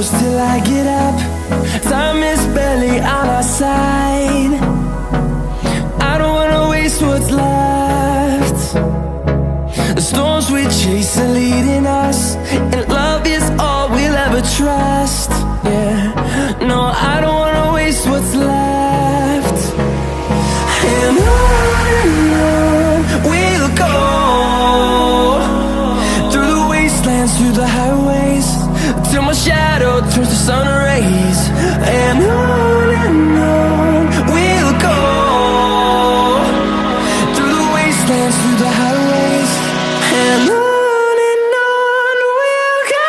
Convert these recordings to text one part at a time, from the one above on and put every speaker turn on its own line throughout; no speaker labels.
close till I get up. Time is barely on our side. I don't wanna waste what's left. The storms we chase are leading us, and love is all we'll ever trust. Yeah, no, I don't wanna waste what's left. And on we'll go, through the wastelands, through the highways, till my shadow turns to sun rays. And on we'll go, through the wastelands, through the highways, and on we'll go.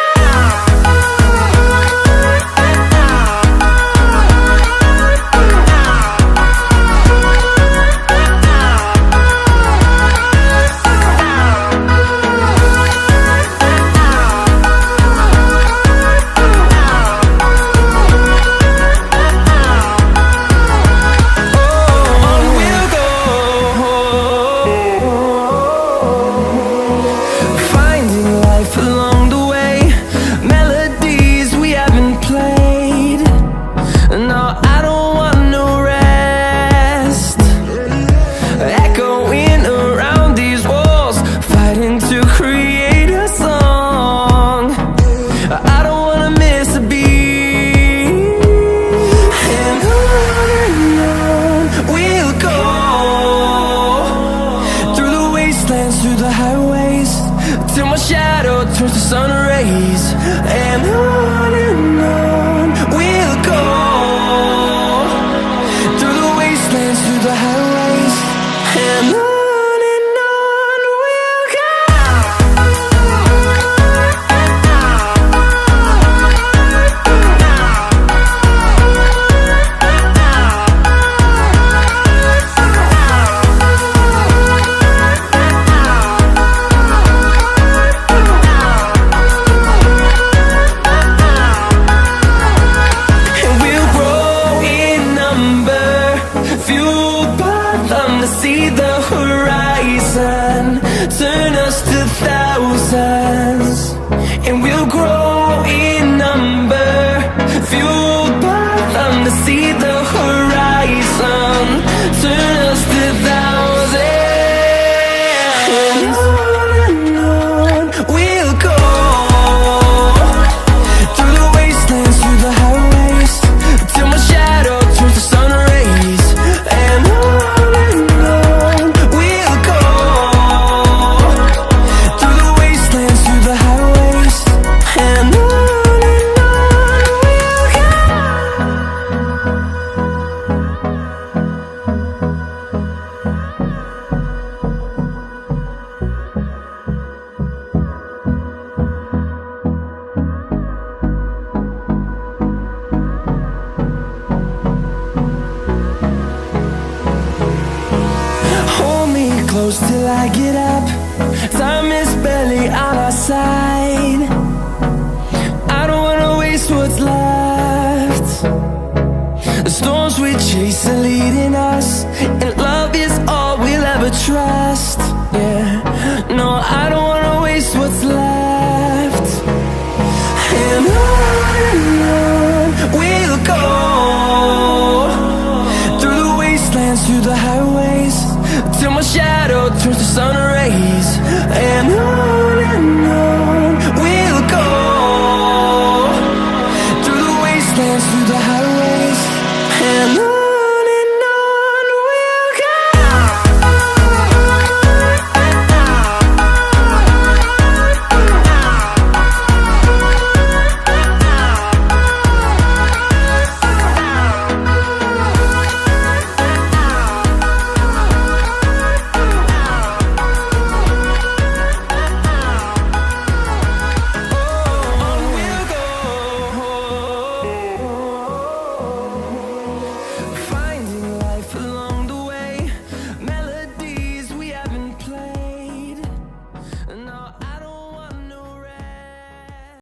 Through the highways, till my shadow turns to sun rays. And on we'll go, through the wastelands, through the highways, and on we'll go. See the horizon, turn us to thousands, and we'll grow in number, fueled by them. To see the horizon, turn us to thousands, and on we'll go, through the wastelands, through the highways, till my shadow turns to sun rays. And close till I get up. Time is barely on our side. I don't wanna waste what's left. The storms we chase are leading us, and love is all we'll ever trust. Yeah, no, I don't wanna waste what's left. And on we'll go, through the wastelands, through the highways, till my shadow turns to sun rays. And on we'll go, through the wastelands, through the highways.